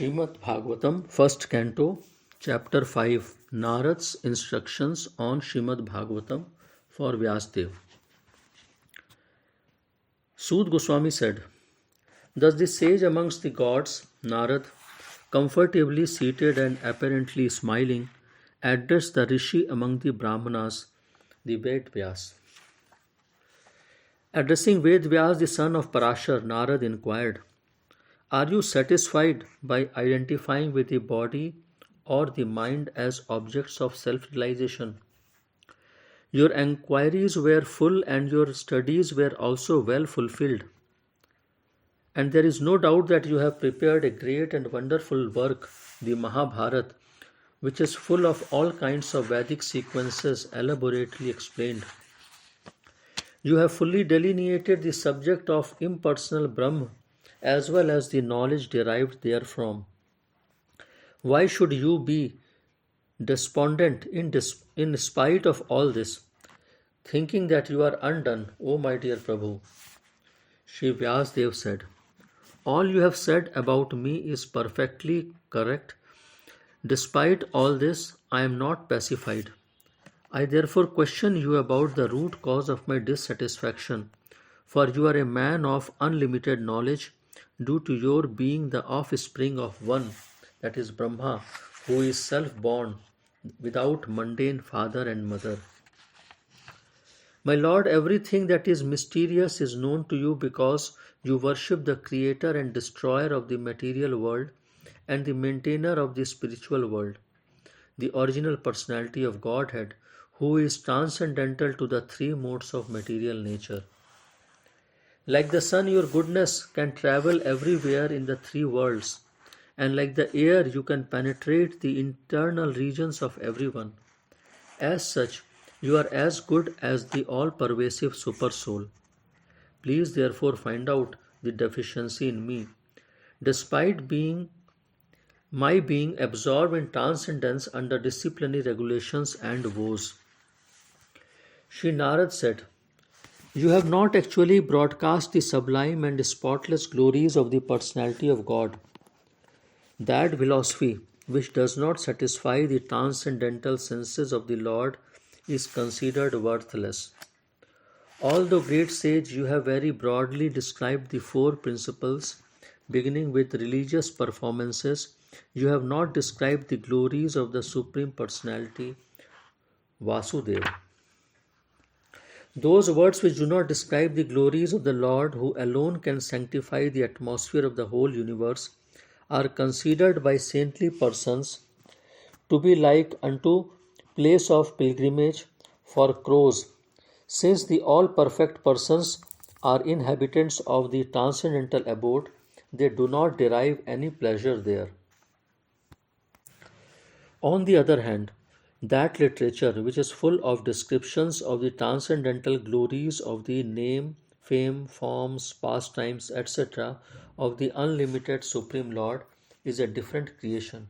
Shrimad Bhagvatam, first canto, chapter 5, Narad's instructions on Shrimad Bhagvatam for Vyasadev. Sud Goswami said, "Thus the sage amongst the gods, Narad, comfortably seated and apparently smiling, addressed the Rishi among the Brahmanas, the Ved Vyas. Addressing Ved Vyas, the son of Parashar, Narad inquired, are you satisfied by identifying with the body or the mind as objects of self-realization? Your enquiries were full and your studies were also well fulfilled. And there is no doubt that you have prepared a great and wonderful work, the Mahabharata, which is full of all kinds of Vedic sequences elaborately explained. You have fully delineated the subject of impersonal Brahma as well as the knowledge derived therefrom. Why should you be despondent in spite of all this, thinking that you are undone, O my dear Prabhu?" Shri Vyasdev said, "All you have said about me is perfectly correct. Despite all this, I am not pacified. I therefore question you about the root cause of my dissatisfaction, for you are a man of unlimited knowledge, due to your being the offspring of one, that is Brahma, who is self-born, without mundane father and mother. My Lord, everything that is mysterious is known to you because you worship the creator and destroyer of the material world and the maintainer of the spiritual world, the original personality of Godhead, who is transcendental to the three modes of material nature. Like the sun, your goodness can travel everywhere in the three worlds, and like the air, you can penetrate the internal regions of everyone. As such, you are as good as the all-pervasive Supersoul. Please therefore find out the deficiency in me, despite my being absorbed in transcendence under disciplinary regulations and woes." Shri Narad said, "You have not actually broadcast the sublime and spotless glories of the personality of God. That philosophy which does not satisfy the transcendental senses of the Lord is considered worthless. Although great sage, you have very broadly described the four principles, beginning with religious performances. You have not described the glories of the Supreme Personality, Vasudev. Those words which do not describe the glories of the Lord, who alone can sanctify the atmosphere of the whole universe, are considered by saintly persons to be like unto place of pilgrimage for crows, since the all-perfect persons are inhabitants of the transcendental abode, they do not derive any pleasure there. On the other hand, that literature which is full of descriptions of the transcendental glories of the name, fame, forms, pastimes, etc. of the unlimited Supreme Lord is a different creation,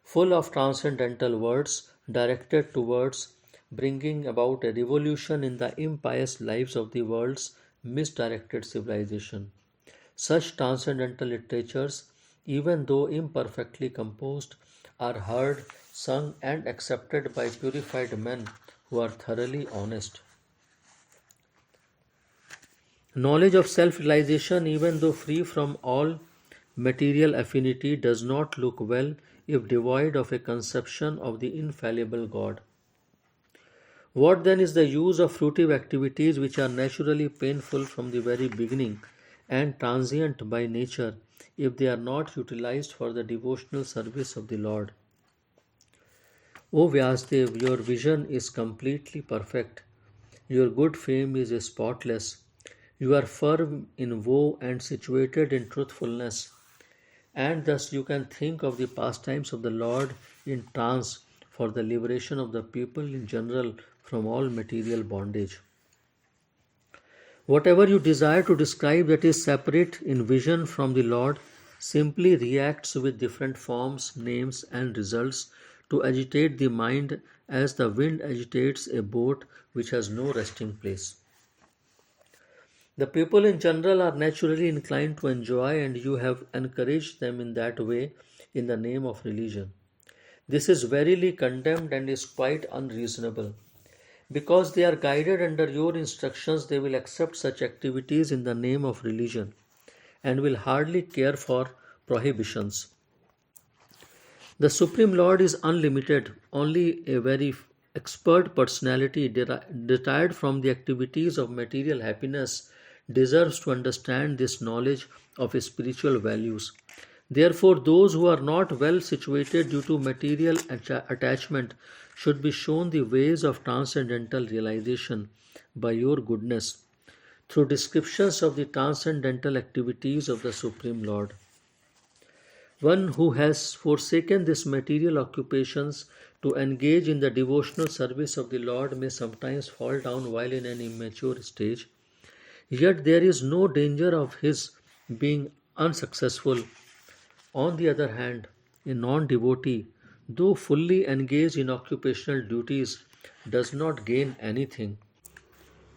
full of transcendental words directed towards bringing about a revolution in the impious lives of the world's misdirected civilization. Such transcendental literatures, even though imperfectly composed, are heard, sung and accepted by purified men who are thoroughly honest. Knowledge of self-realization, even though free from all material affinity, does not look well if devoid of a conception of the infallible God. What then is the use of fruitive activities which are naturally painful from the very beginning and transient by nature if they are not utilized for the devotional service of the Lord? O Vyasadev, your vision is completely perfect. Your good fame is spotless. You are firm in woe and situated in truthfulness, and thus you can think of the pastimes of the Lord in trance for the liberation of the people in general from all material bondage. Whatever you desire to describe that is separate in vision from the Lord simply reacts with different forms, names, and results to agitate the mind as the wind agitates a boat which has no resting place. The people in general are naturally inclined to enjoy, and you have encouraged them in that way in the name of religion. This is verily condemned and is quite unreasonable. Because they are guided under your instructions, they will accept such activities in the name of religion and will hardly care for prohibitions. The Supreme Lord is unlimited. Only a very expert personality retired from the activities of material happiness deserves to understand this knowledge of spiritual values. Therefore, those who are not well situated due to material attachment should be shown the ways of transcendental realization by your goodness through descriptions of the transcendental activities of the Supreme Lord. One who has forsaken these material occupations to engage in the devotional service of the Lord may sometimes fall down while in an immature stage, yet there is no danger of his being unsuccessful. On the other hand, a non devotee, though fully engaged in occupational duties, does not gain anything.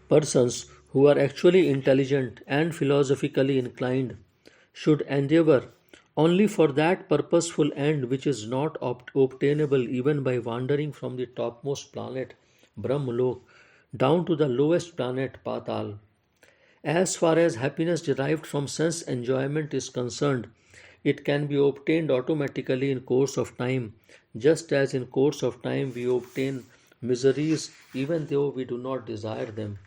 Persons who are actually intelligent and philosophically inclined should endeavor only for that purposeful end which is not obtainable even by wandering from the topmost planet, Brahmalok, down to the lowest planet, Patal. As far as happiness derived from sense enjoyment is concerned, it can be obtained automatically in course of time, just as in course of time we obtain miseries even though we do not desire them.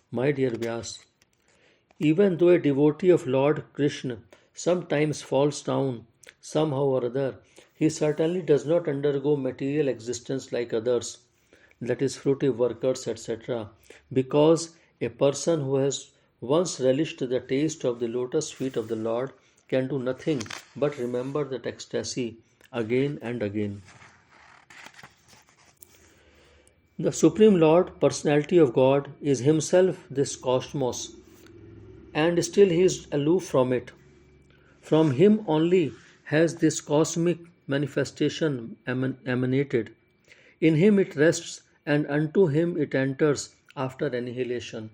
My dear Vyas, even though a devotee of Lord Krishna sometimes falls down somehow or other, he certainly does not undergo material existence like others, that is, fruitive workers, etc., because a person who has once relished the taste of the lotus feet of the Lord can do nothing but remember that ecstasy again and again. The Supreme Lord, Personality of God, is Himself this cosmos, and still He is aloof from it. From Him only has this cosmic manifestation emanated. In Him it rests, and unto Him it enters after annihilation.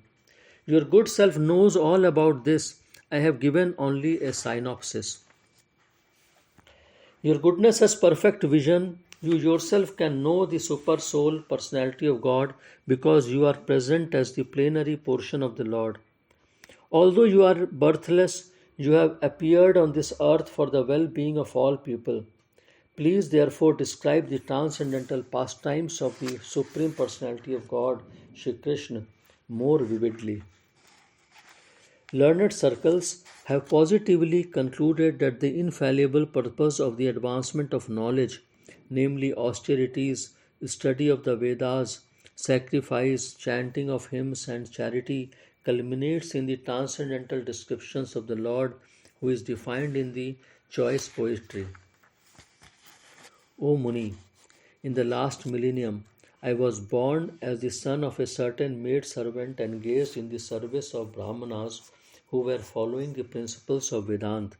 Your good self knows all about this. I have given only a synopsis. Your goodness has perfect vision. You yourself can know the super soul personality of God because you are present as the plenary portion of the Lord. Although you are birthless, you have appeared on this earth for the well being of all people. Please therefore describe the transcendental pastimes of the Supreme Personality of God, Shri Krishna, more vividly. Learned circles have positively concluded that the infallible purpose of the advancement of knowledge, namely austerities, study of the Vedas, sacrifice, chanting of hymns, and charity, culminates in the transcendental descriptions of the Lord who is defined in the choice poetry. O Muni, in the last millennium, I was born as the son of a certain maid servant engaged in the service of Brahmanas who were following the principles of Vedanta.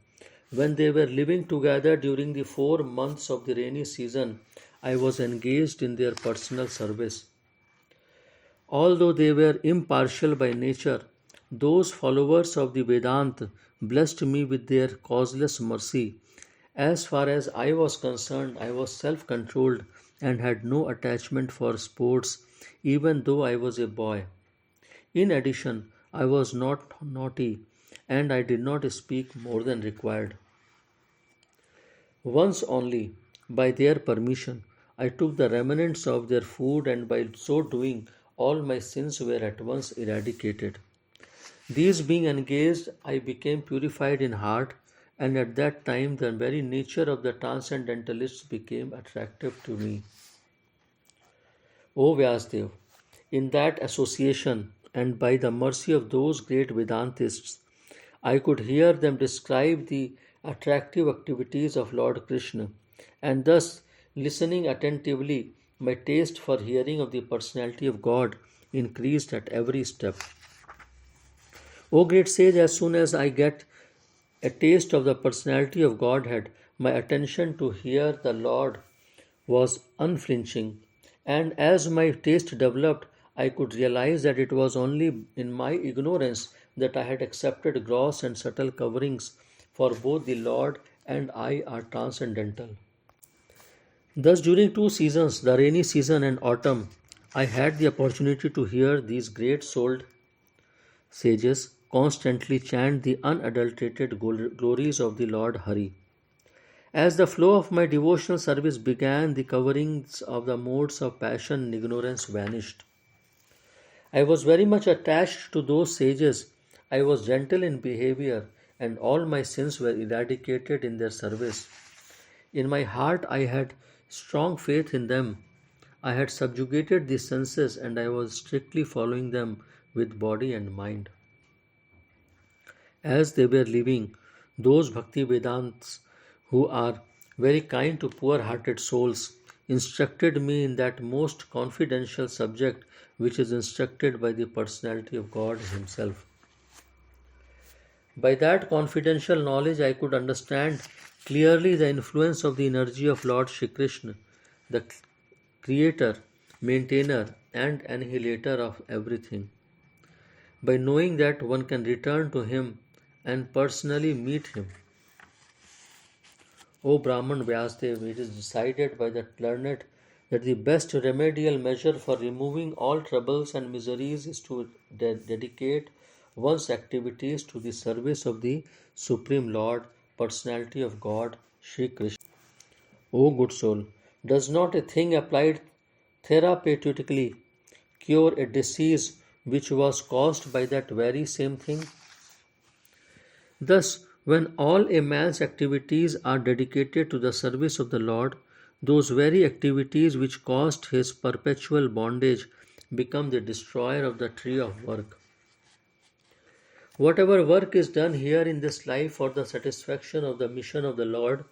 When they were living together during the 4 months of the rainy season, I was engaged in their personal service. Although they were impartial by nature, those followers of the Vedanta blessed me with their causeless mercy. As far as I was concerned, I was self controlled and had no attachment for sports, even though I was a boy. In addition, I was not naughty and I did not speak more than required. Once only, by their permission, I took the remnants of their food, and by so doing, all my sins were at once eradicated. These being engaged, I became purified in heart, and at that time the very nature of the transcendentalists became attractive to me. O Vyasdev, in that association, and by the mercy of those great Vedantists, I could hear them describe the attractive activities of Lord Krishna, and thus, listening attentively, my taste for hearing of the personality of God increased at every step. O great sage, as soon as I get a taste of the personality of Godhead, my attention to hear the Lord was unflinching, and as my taste developed, I could realize that it was only in my ignorance that I had accepted gross and subtle coverings for both the Lord and I are transcendental. Thus, during two seasons, the rainy season and autumn, I had the opportunity to hear these great souled sages constantly chant the unadulterated glories of the Lord Hari. As the flow of my devotional service began, the coverings of the modes of passion and ignorance vanished. I was very much attached to those sages. I was gentle in behavior, and all my sins were eradicated in their service. In my heart, I had strong faith in them. I had subjugated the senses, and I was strictly following them with body and mind. As they were living, those Bhakti Vedants who are very kind to poor hearted souls instructed me in that most confidential subject which is instructed by the personality of God Himself. By that confidential knowledge, I could understand clearly the influence of the energy of Lord Shri Krishna, the creator, maintainer, and annihilator of everything. By knowing that, one can return to Him and personally meet Him. O Brahman Vyasdev, it is decided by the learned that the best remedial measure for removing all troubles and miseries is to dedicate one's activities to the service of the Supreme Lord, Personality of God, Shri Krishna. O good soul, does not a thing applied therapeutically cure a disease which was caused by that very same thing? Thus, when all a man's activities are dedicated to the service of the Lord, those very activities which caused his perpetual bondage become the destroyer of the tree of work. Whatever work is done here in this life for the satisfaction of the mission of the Lord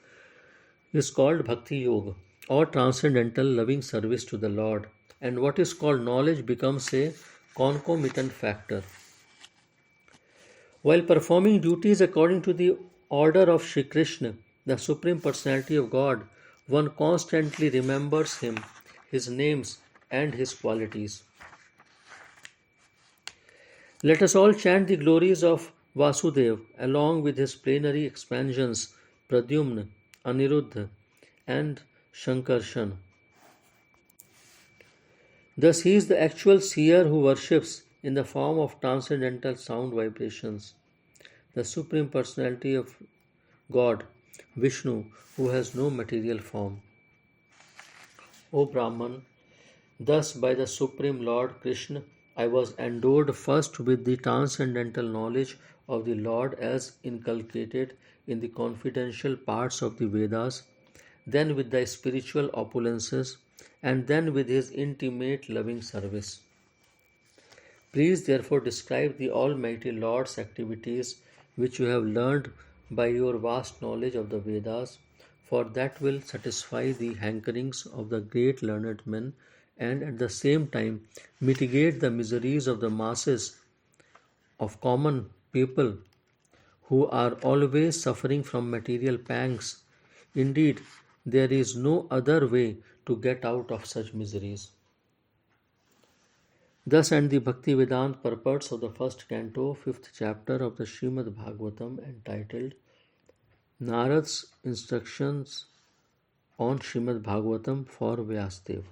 is called Bhakti Yoga or transcendental loving service to the Lord, and what is called knowledge becomes a concomitant factor. While performing duties according to the order of Shri Krishna, the Supreme Personality of God, one constantly remembers Him, His names, and His qualities. Let us all chant the glories of Vasudev along with his plenary expansions Pradyumna, Aniruddha, and Shankarshan. Thus, he is the actual seer who worships in the form of transcendental sound vibrations. The Supreme Personality of God, Vishnu, who has no material form. O Brahman, thus by the Supreme Lord Krishna, I was endowed first with the transcendental knowledge of the Lord as inculcated in the confidential parts of the Vedas, then with the spiritual opulences, and then with his intimate loving service. Please therefore describe the Almighty Lord's activities which you have learned by your vast knowledge of the Vedas, for that will satisfy the hankerings of the great learned men and at the same time mitigate the miseries of the masses of common people who are always suffering from material pangs. Indeed, there is no other way to get out of such miseries. Thus end the Bhakti Vedanta purports of the first canto, fifth chapter of the Shrimad Bhagvatam, entitled Narad's Instructions on Shrimad Bhagvatam for Vyasadev.